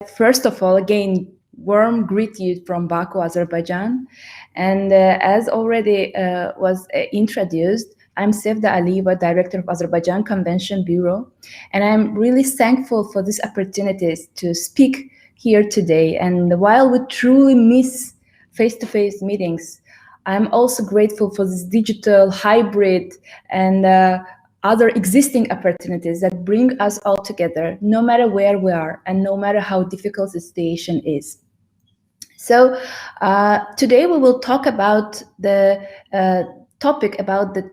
first of all, again, warm greet you from Baku, Azerbaijan. And as already was introduced, I'm Sevda Aliyeva, Director of Azerbaijan Convention Bureau, and I'm really thankful for this opportunity to speak here today. And while we truly miss face-to-face meetings, I'm also grateful for this digital hybrid and other existing opportunities that bring us all together, no matter where we are and no matter how difficult the situation is. So today we will talk about the topic about the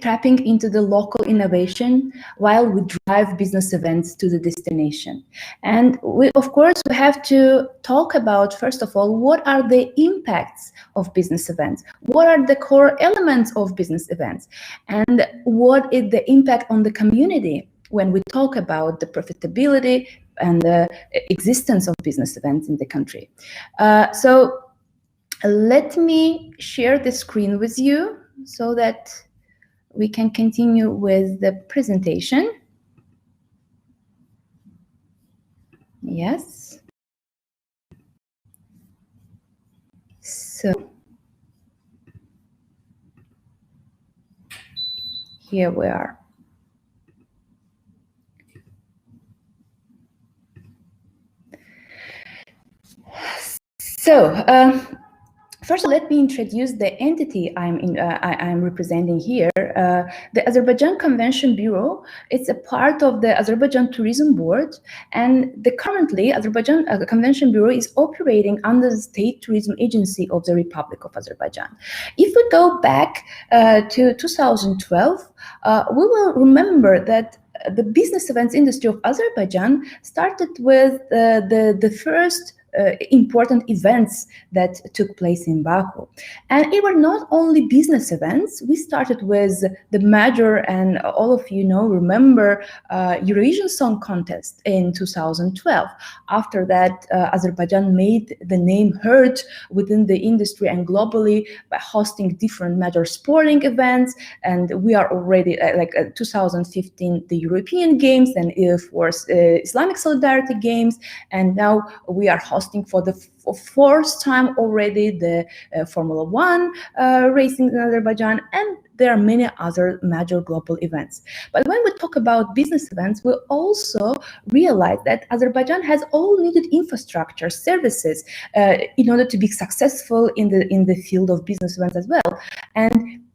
tapping into the local innovation while we drive business events to the destination. And of course, we have to talk about, first of all, what are the impacts of business events? What are the core elements of business events? And what is the impact on the community when we talk about the profitability and the existence of business events in the country? So let me share the screen with you so that we can continue with the presentation. Yes. So here we are. So first, let me introduce the entity I'm representing here. The Azerbaijan Convention Bureau. It's a part of the Azerbaijan Tourism Board, and currently Azerbaijan Convention Bureau is operating under the State Tourism Agency of the Republic of Azerbaijan. If we go back to 2012, we will remember that the business events industry of Azerbaijan started with the first important events that took place in Baku. And it were not only business events. We started with the major, and all of you remember Eurasian Song Contest in 2012. After that, Azerbaijan made the name heard within the industry and globally by hosting different major sporting events. And we are already 2015, the European Games, and of course Islamic Solidarity Games. And now we are hosting for the fourth time already the Formula One racing in Azerbaijan, and there are many other major global events. But when we talk about business events, we also realize that Azerbaijan has all needed infrastructure, services in order to be successful in the field of business events as well.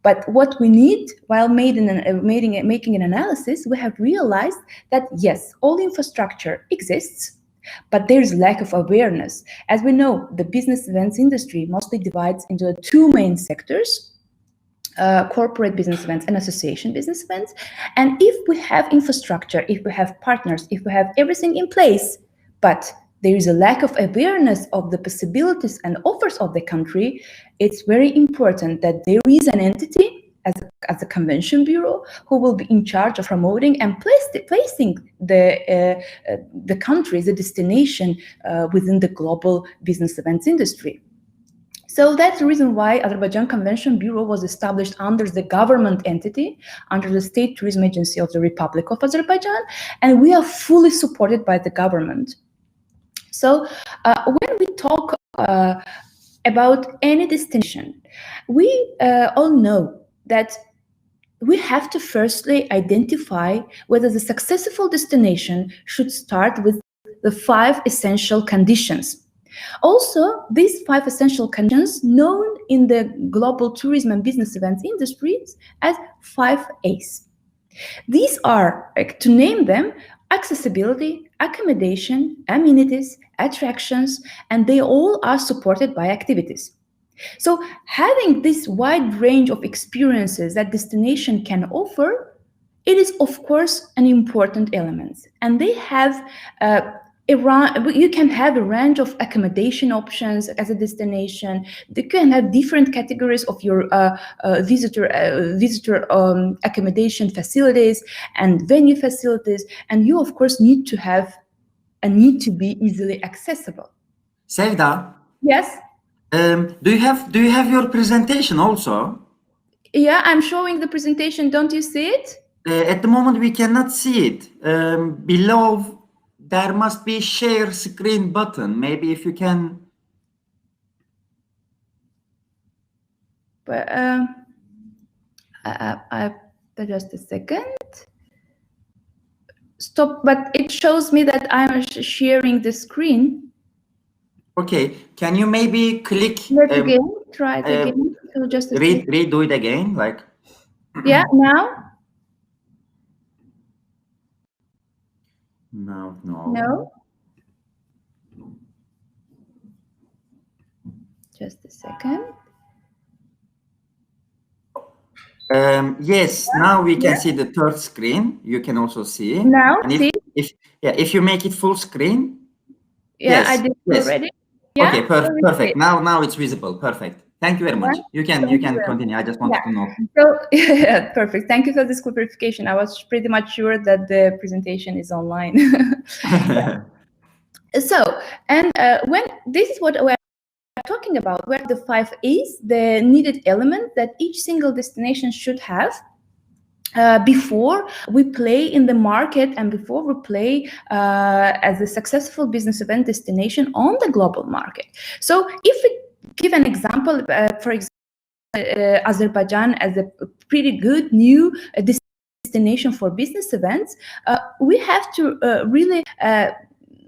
But what we need, while making an analysis, we have realized that yes, all infrastructure exists, but there's lack of awareness. As we know, the business events industry mostly divides into two main sectors: corporate business events and association business events. And if we have infrastructure, if we have partners, if we have everything in place, but there is a lack of awareness of the possibilities and offers of the country, it's very important that there is an entity as a convention bureau who will be in charge of promoting and placing the country, the destination within the global business events industry. So that's the reason why Azerbaijan Convention Bureau was established under the government entity, under the State Tourism Agency of the Republic of Azerbaijan, and we are fully supported by the government. So when we talk about any destination, we all know that we have to firstly identify whether the successful destination should start with the 5 essential conditions. Also, these 5 essential conditions, known in the global tourism and business events industries as 5 A's. These are, to name them, accessibility, accommodation, amenities, attractions, and they all are supported by activities. So having this wide range of experiences that destination can offer, it is of course an important element. And they have you can have a range of accommodation options as a destination. You can have different categories of your visitor accommodation facilities and venue facilities, and you of course need to be easily accessible. Sevda? Yes. Do you have your presentation also? Yeah, I'm showing the presentation. Don't you see it? At the moment we cannot see it. Below there must be share screen button. Maybe if you can. But just a second. Stop, but it shows me that I'm sharing the screen. Okay, can you maybe click? Let's again, try it again. So just a second. Redo it again, like. Yeah, now? No. No? Just a second. Yes, now we can see the third screen. You can also see. Now, and see? if you make it full screen. Yeah, Yes, I did yes. already. Yeah, Okay, perfect. Now it's visible. Perfect. Thank you very much. You can continue. I just wanted to know. So yeah, perfect. Thank you for this clarification. I was pretty much sure that the presentation is online. So, and when this is what we're talking about, where the 5 A's, the needed element that each single destination should have before we play in the market and before we play as a successful business event destination on the global market. So if we give an example, for example, Azerbaijan as a pretty good new destination for business events, we have to really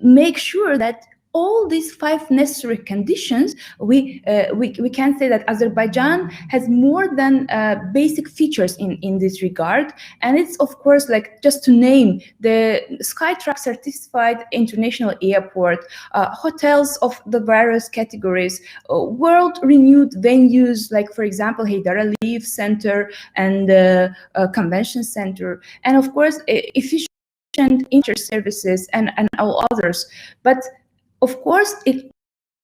make sure that all these 5 necessary conditions, we can say that Azerbaijan has more than basic features in this regard. And it's, of course, like just to name, the Skytrack certified international airport, hotels of the various categories, world renewed venues, like, for example, Haydar Aliyev Center and Convention Center, and of course, efficient inter-services and all others. But of course, it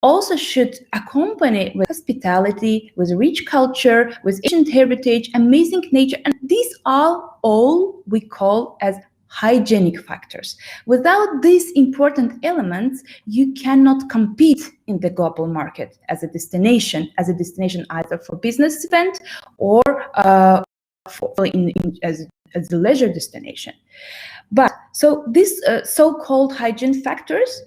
also should accompany with hospitality, with rich culture, with ancient heritage, amazing nature, and these are all we call as hygienic factors. Without these important elements, you cannot compete in the global market as a destination either for business event or as a leisure destination. But so these so-called hygiene factors,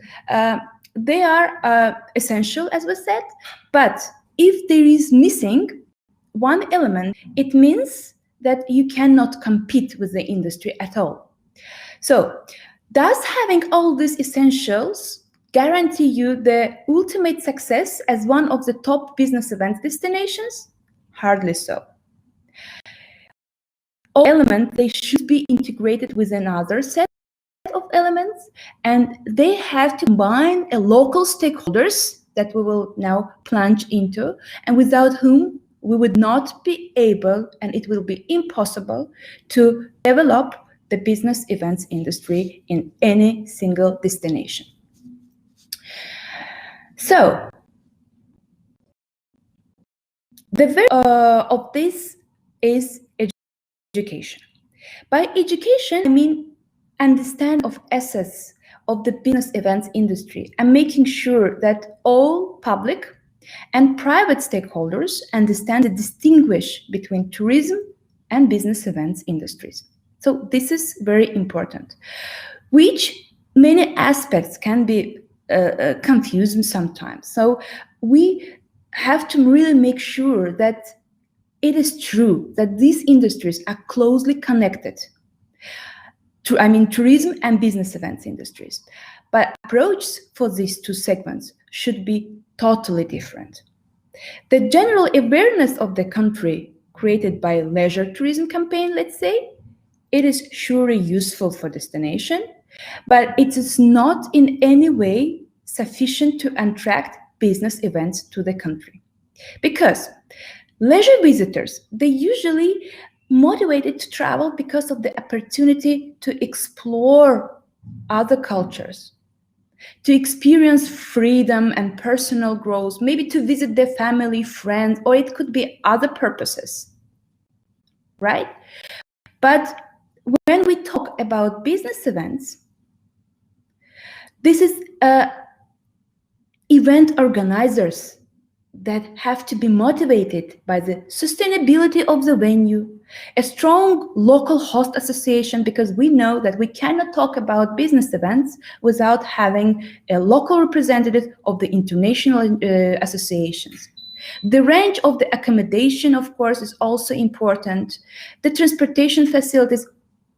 they are essential, as we said. But if there is missing one element, it means that you cannot compete with the industry at all. So does having all these essentials guarantee you the ultimate success as one of the top business event destinations? Hardly so. All elements, they should be integrated with another set of elements, and they have to combine a local stakeholders that we will now plunge into, and without whom we would not be able, and it will be impossible, to develop the business events industry in any single destination. So the very of this is education. By education, I mean understand of essence of the business events industry and making sure that all public and private stakeholders understand the distinguish between tourism and business events industries. So this is very important, which many aspects can be confusing sometimes. So we have to really make sure that it is true that these industries are closely connected. Tourism and business events industries. But approach for these two segments should be totally different. The general awareness of the country created by a leisure tourism campaign, let's say, it is surely useful for destination, but it is not in any way sufficient to attract business events to the country. Because leisure visitors, they usually motivated to travel because of the opportunity to explore other cultures, to experience freedom and personal growth, maybe to visit their family, friends, or it could be other purposes, right? But when we talk about business events, this is event organizers that have to be motivated by the sustainability of the venue, a strong local host association, because we know that we cannot talk about business events without having a local representative of the international associations. The range of the accommodation, of course, is also important. The transportation facilities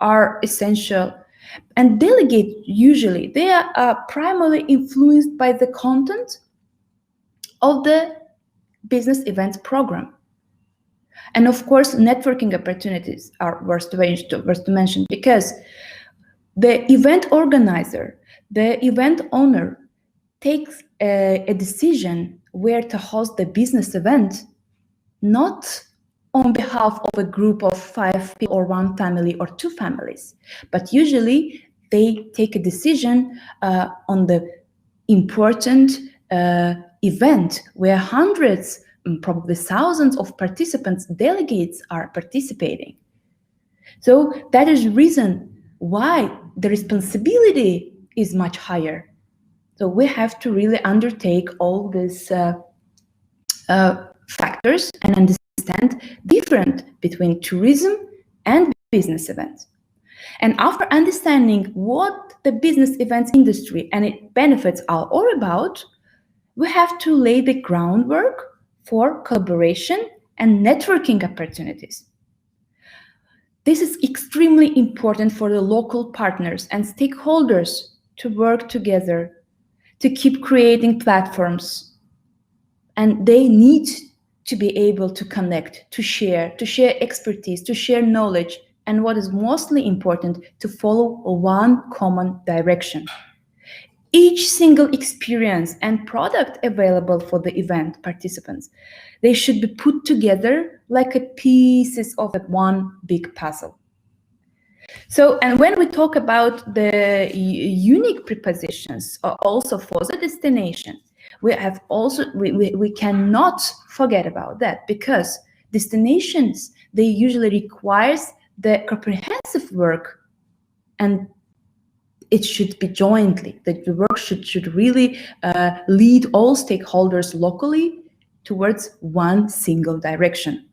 are essential. And delegates, usually, they are primarily influenced by the content of the business events program. And of course, networking opportunities are worth to mention, because the event organizer, the event owner, takes a decision where to host the business event, not on behalf of a group of 5 people or 1 family or 2 families, but usually they take a decision on the important event where hundreds, probably thousands of participants, delegates are participating. So that is the reason why the responsibility is much higher. So we have to really undertake all these factors and understand difference between tourism and business events. And after understanding what the business events industry and its benefits are all about, we have to lay the groundwork for collaboration and networking opportunities. This is extremely important for the local partners and stakeholders to work together, to keep creating platforms. And they need to be able to connect, to share expertise, to share knowledge, and what is mostly important, to follow one common direction. Each single experience and product available for the event participants, they should be put together like a pieces of one big puzzle. So, and when we talk about the unique prepositions also for the destination, we have also we cannot forget about that, because destinations, they usually requires the comprehensive work, and it should be jointly, that the work should really lead all stakeholders locally towards one single direction.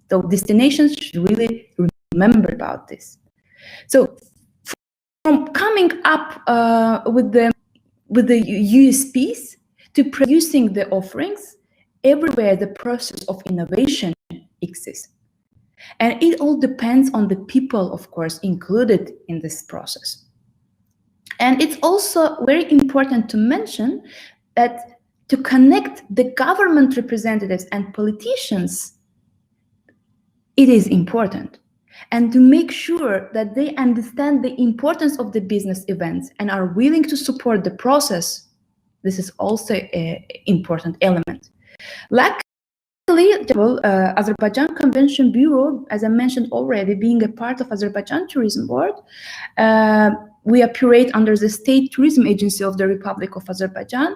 So destinations should really remember about this. So from coming up with the USPs to producing the offerings, everywhere the process of innovation exists. And it all depends on the people, of course, included in this process. And it's also very important to mention that to connect the government representatives and politicians, it is important. And to make sure that they understand the importance of the business events and are willing to support the process, this is also an important element. Luckily, Azerbaijan Convention Bureau, as I mentioned already, being a part of Azerbaijan Tourism Board, we operate under the State Tourism Agency of the Republic of Azerbaijan,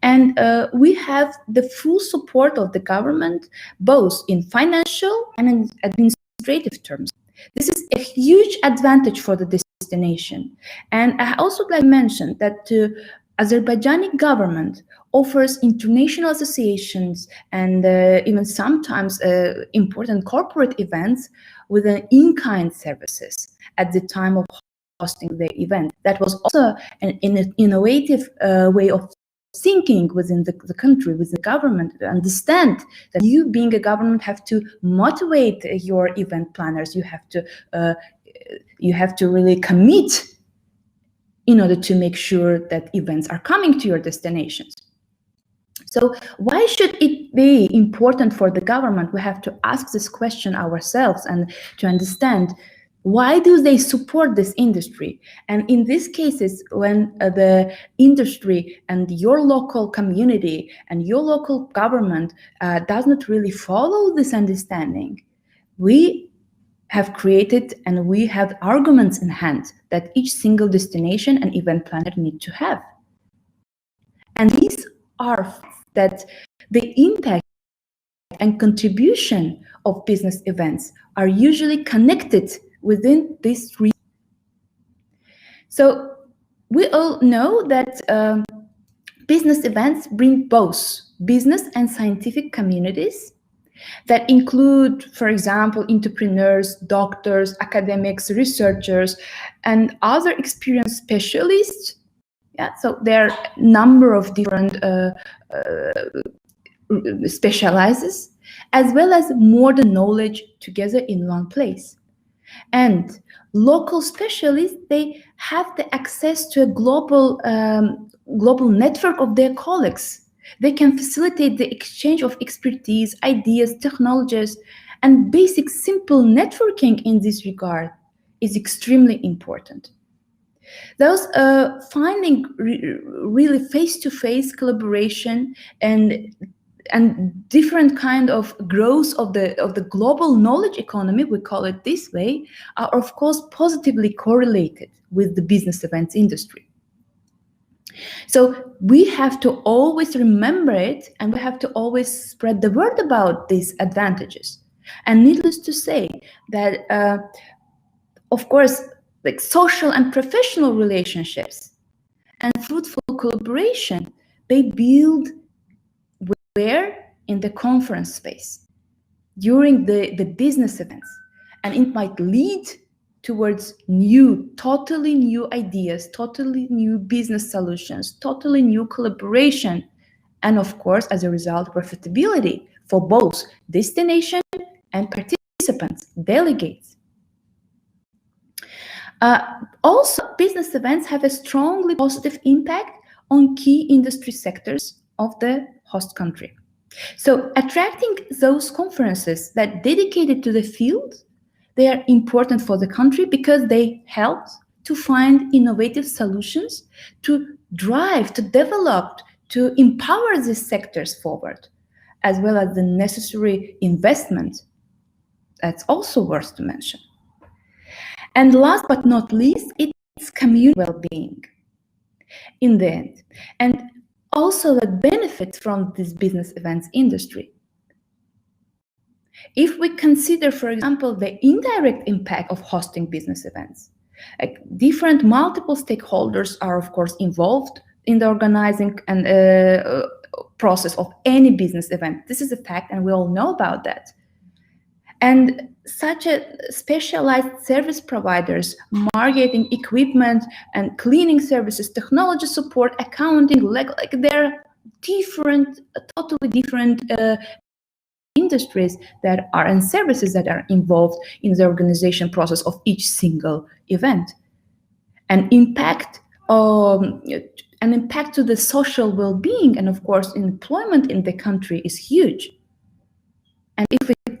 and we have the full support of the government, both in financial and in administrative terms. This is a huge advantage for the destination. And I also like to mention that the Azerbaijani government offers international associations and even sometimes important corporate events with an in-kind services at the time of hosting the event. That was also an innovative way of thinking within the country, with the government, to understand that you, being a government, have to motivate your event planners. You have to really commit in order to make sure that events are coming to your destinations. So why should it be important for the government? We have to ask this question ourselves and to understand, why do they support this industry? And in these cases, when the industry and your local community and your local government does not really follow this understanding, we have created and we have arguments in hand that each single destination and event planner need to have. And these are that the impact and contribution of business events are usually connected within these three. So we all know that Business events bring both business and scientific communities that include, for example, entrepreneurs, doctors, academics, researchers, and other experienced specialists. Yeah, so there are a number of different specializes, as well as modern knowledge together in one place. And local specialists, they have the access to a global network of their colleagues. They can facilitate the exchange of expertise, ideas, technologies, and basic simple networking in this regard is extremely important. Those finding really face-to-face collaboration and different kind of growth of the global knowledge economy, we call it this way, are of course positively correlated with the business events industry. So we have to always remember it, and we have to always spread the word about these advantages. And needless to say that, of course, like social and professional relationships and fruitful collaboration, they build where? In the conference space, during the business events. And it might lead towards totally new ideas, totally new business solutions, totally new collaboration, and of course, as a result, profitability for both destination and participants, delegates. Also, business events have a strongly positive impact on key industry sectors of the host country. So attracting those conferences that dedicated to the field, they are important for the country because they help to find innovative solutions, to drive, to develop, to empower these sectors forward, as well as the necessary investment. That's also worth to mention. And last but not least, it's community well-being in the end. And also the benefits from this business events industry. If we consider, for example, the indirect impact of hosting business events, like different multiple stakeholders are, of course, involved in the organizing and process of any business event. This is a fact, and we all know about that. And such a specialized service providers, marketing, equipment, and cleaning services, technology support, accounting, like they're different, totally different industries that are and services that are involved in the organization process of each single event. An impact to the social well-being and, of course, employment in the country is huge. And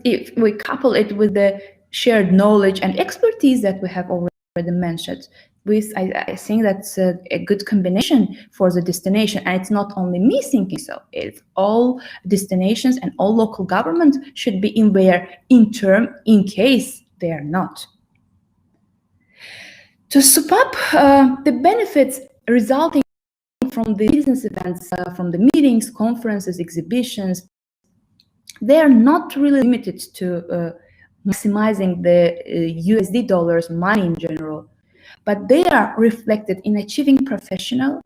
if we couple it with the shared knowledge and expertise that we have already mentioned, I think that's a good combination for the destination. And it's not only me thinking so, it's all destinations and all local governments should be aware in case they are not. To sum up, the benefits resulting from the business events, from the meetings, conferences, exhibitions, they are not really limited to maximizing the USD dollars, money in general, but they are reflected in achieving professional,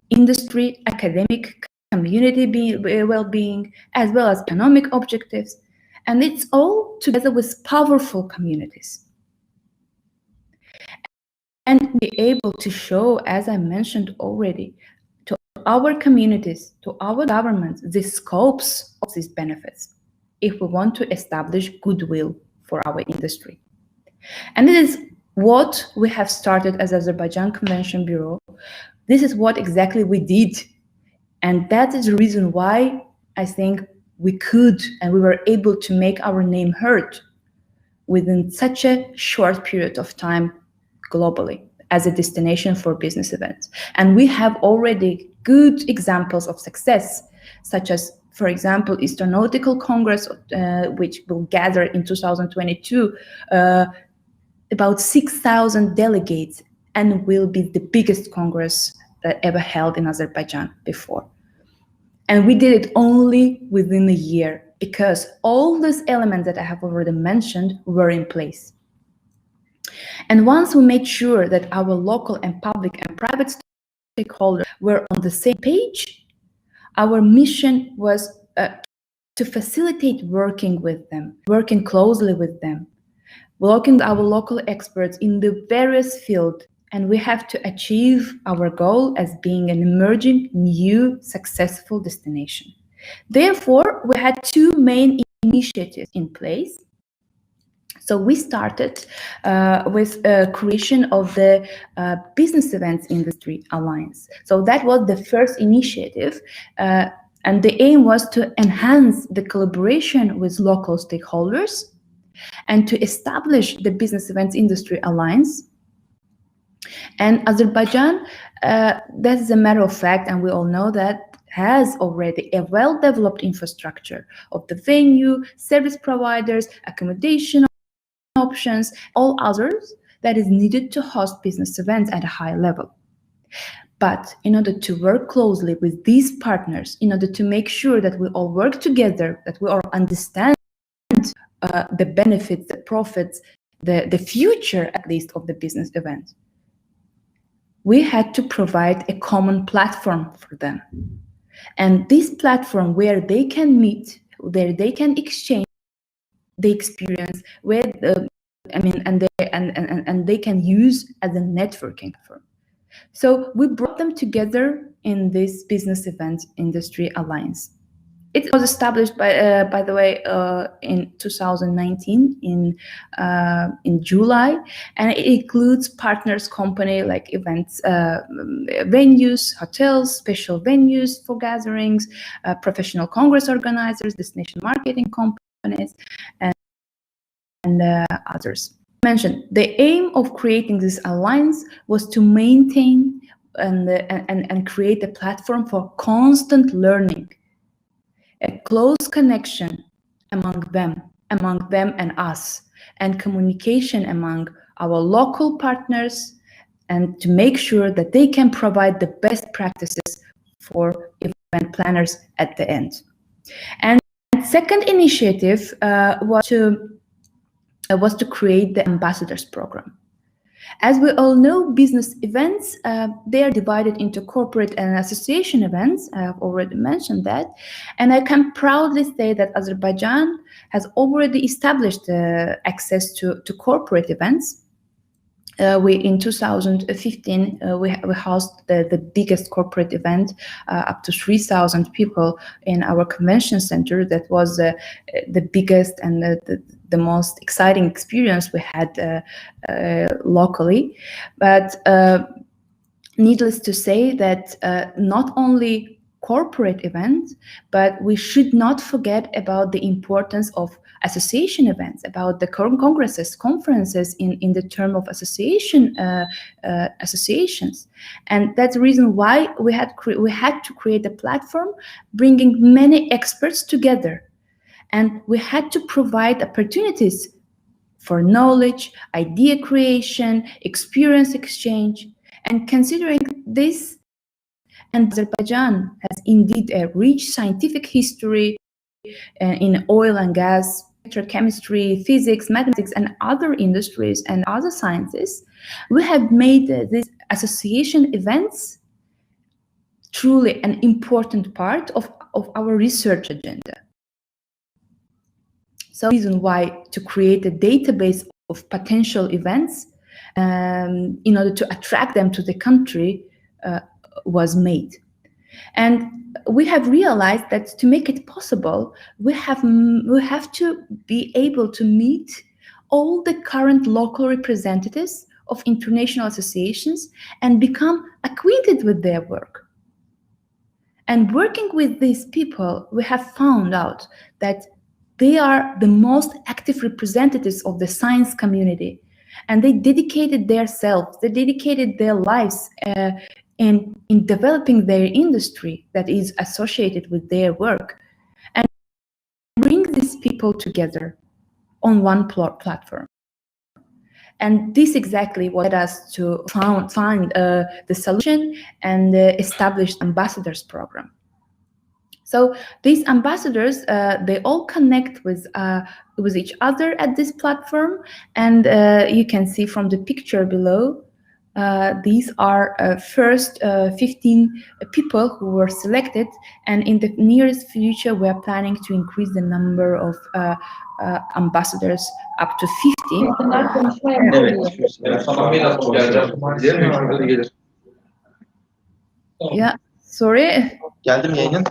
industry, academic, community well-being, as well as economic objectives, and it's all together with powerful communities. And be able to show, as I mentioned already, to our communities, to our governments, the scopes of these benefits, if we want to establish goodwill for our industry. And this is what we have started as Azerbaijan Convention Bureau. This is what exactly we did. And that is the reason why I think we could and we were able to make our name heard within such a short period of time globally as a destination for business events. And we have already good examples of success, such as, for example, Eastern Nautical Congress, which will gather in 2022 about 6,000 delegates and will be the biggest congress ever held in Azerbaijan before. And we did it only within a year because all these elements that I have already mentioned were in place. And once we made sure that our local and public and private stakeholders were on the same page, our mission was to facilitate working with them, working closely with them, working with our local experts in the various fields, and we have to achieve our goal as being an emerging, new, successful destination. Therefore, we had two main initiatives in place. So we started with creation of the Business Events Industry Alliance. So that was the first initiative, and the aim was to enhance the collaboration with local stakeholders and to establish the Business Events Industry Alliance. And Azerbaijan, that is a matter of fact, and we all know that, has already a well-developed infrastructure of the venue, service providers, accommodation options, all others that is needed to host business events at a high level. But in order to work closely with these partners, in order to make sure that we all work together, that we all understand the benefits, the profits, the future at least of the business event, we had to provide a common platform for them. And this platform where they can meet, where they can exchange the experience, where and they can use as a networking platform. So we brought them together in this Business Event Industry Alliance. It was established by the way, in 2019 in July, and it includes partners company like events, venues, hotels, special venues for gatherings, professional congress organizers, destination marketing companies, and others. Mentioned the aim of creating this alliance was to maintain and create a platform for constant learning, a close connection among them and us, and communication among our local partners, and to make sure that they can provide the best practices for event planners at the end. And second initiative was to create the ambassadors program. As we all know, business events, they are divided into corporate and association events. I have already mentioned that. And I can proudly say that Azerbaijan has already established access to corporate events. In 2015, we hosted the biggest corporate event, up to 3,000 people in our convention center. That was the biggest and the most exciting experience we had locally. But needless to say that not only corporate events, but we should not forget about the importance of association events, about the congresses, conferences in the term of associations. And that's the reason why we had to create a platform bringing many experts together. And we had to provide opportunities for knowledge, idea creation, experience exchange. And considering this, and Azerbaijan has indeed a rich scientific history in oil and gas, chemistry, physics, mathematics, and other industries and other sciences, we have made these association events truly an important part of our research agenda. So the reason why to create a database of potential events in order to attract them to the country was made. And we have realized that to make it possible, we have to be able to meet all the current local representatives of international associations and become acquainted with their work. And working with these people, we have found out that they are the most active representatives of the science community, and they dedicated themselves, they dedicated their lives in developing their industry that is associated with their work, and bring these people together on one platform. And this exactly what led us to find the solution and establish ambassadors program. So these ambassadors, they all connect with each other at this platform, and you can see from the picture below These are first 15 people who were selected, and in the nearest future, we are planning to increase the number of ambassadors up to 50. Yeah, sorry. Geldim yayının.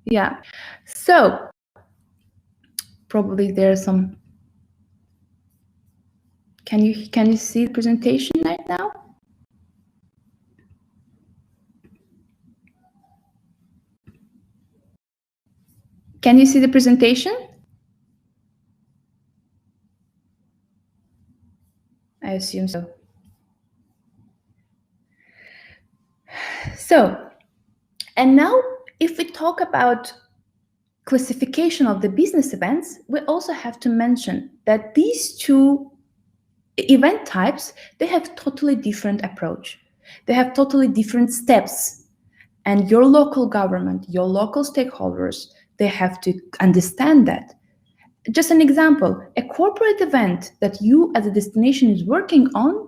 Yeah, so probably there's some. Can you see the presentation right now? Can you see the presentation? I assume so. So, and now if we talk about classification of the business events, we also have to mention that these two event types, they have totally different approach. They have totally different steps. And your local government, your local stakeholders, they have to understand that. Just an example, a corporate event that you as a destination is working on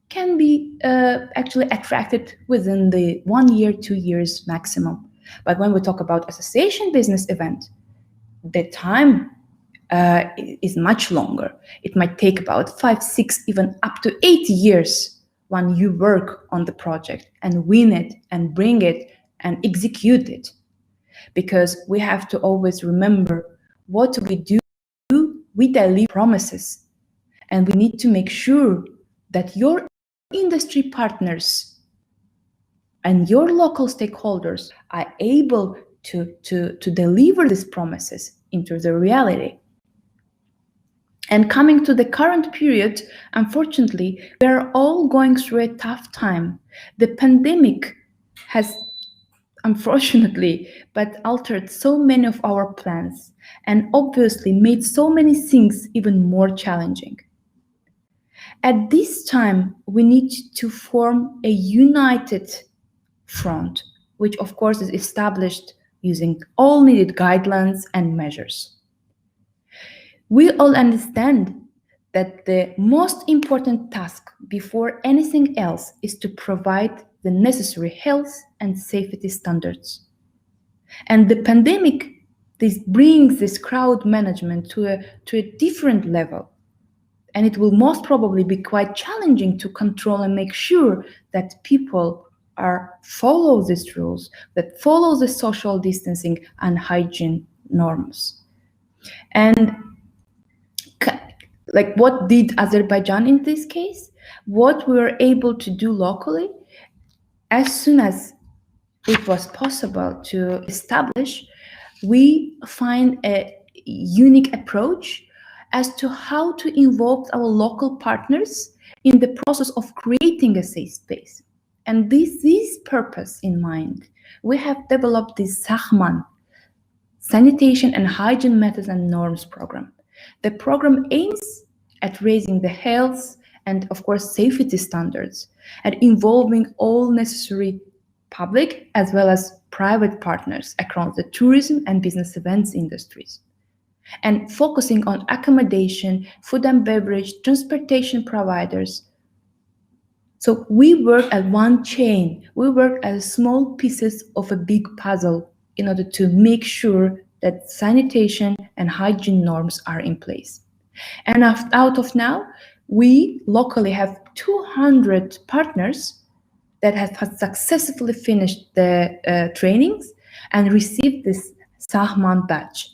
can be actually attracted within the 1 year, 2 years maximum. But when we talk about association business event, the time is much longer. It might take about 5, 6, even up to 8 years when you work on the project and win it and bring it and execute it. Because we have to always remember what we do, we deliver promises. And we need to make sure that your industry partners and your local stakeholders are able to deliver these promises into the reality. And coming to the current period, unfortunately, we are all going through a tough time. The pandemic has, unfortunately, but altered so many of our plans and obviously made so many things even more challenging. At this time, we need to form a united front, which of course is established using all needed guidelines and measures. We all understand that the most important task before anything else is to provide the necessary health and safety standards. And the pandemic, this brings this crowd management to a different level. And it will most probably be quite challenging to control and make sure that people follow these rules, that follow the social distancing and hygiene norms. And like, what did Azerbaijan in this case? What we were able to do locally, as soon as it was possible to establish, we find a unique approach as to how to involve our local partners in the process of creating a safe space. And this purpose in mind, we have developed this SAHMAN, Sanitation and Hygiene Methods and Norms program. The program aims at raising the health and, of course, safety standards and involving all necessary public as well as private partners across the tourism and business events industries, and focusing on accommodation, food and beverage, transportation providers. So we work as one chain. We work as small pieces of a big puzzle in order to make sure that sanitation and hygiene norms are in place. And out of now, we locally have 200 partners that have successfully finished the trainings and received this Sahman badge.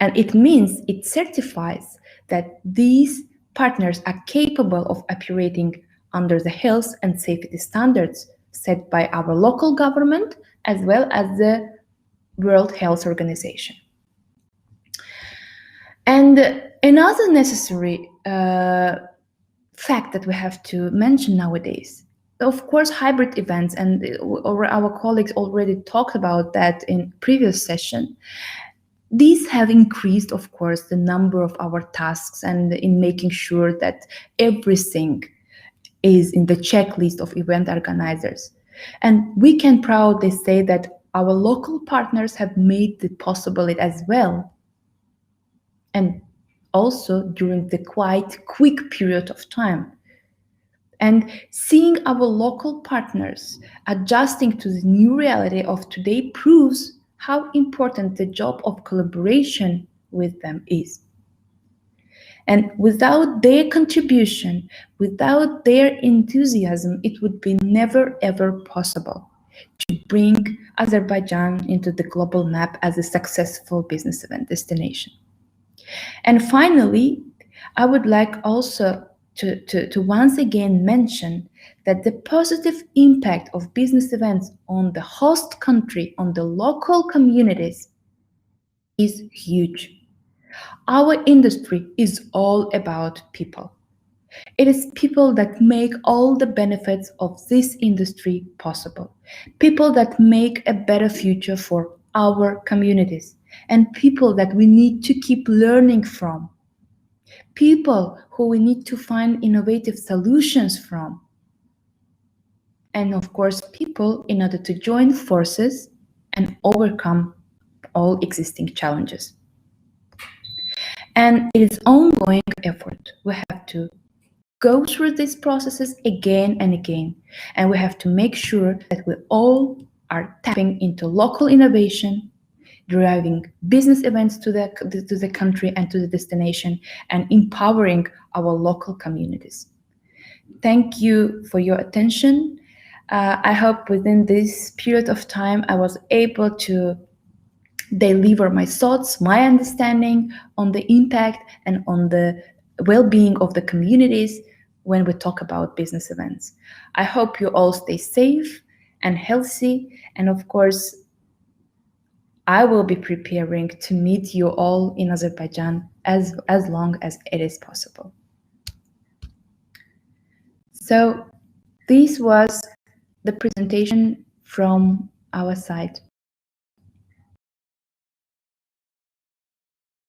And it means, it certifies that these partners are capable of operating under the health and safety standards set by our local government as well as the World Health Organization. And another necessary fact that we have to mention nowadays, of course, hybrid events, and our colleagues already talked about that in previous session. These have increased, of course, the number of our tasks and in making sure that everything is in the checklist of event organizers. And we can proudly say that our local partners have made it possible as well. and also during the quite quick period of time. And seeing our local partners adjusting to the new reality of today proves how important the job of collaboration with them is. And without their contribution, without their enthusiasm, it would be never ever possible to bring Azerbaijan into the global map as a successful business event destination. And finally, I would like also to once again mention that the positive impact of business events on the host country, on the local communities, is huge. Our industry is all about people. It is people that make all the benefits of this industry possible. People that make a better future for our communities, and people that we need to keep learning from. People who we need to find innovative solutions from. And of course, people in order to join forces and overcome all existing challenges. And it is ongoing effort. We have to go through these processes again and again. And we have to make sure that we all are tapping into local innovation, driving business events to the country and to the destination, and empowering our local communities. Thank you for your attention. I hope within this period of time I was able to deliver my thoughts, my understanding on the impact and on the well-being of the communities when we talk about business events. I hope you all stay safe and healthy, and of course, I will be preparing to meet you all in Azerbaijan as long as it is possible. So this was the presentation from our side.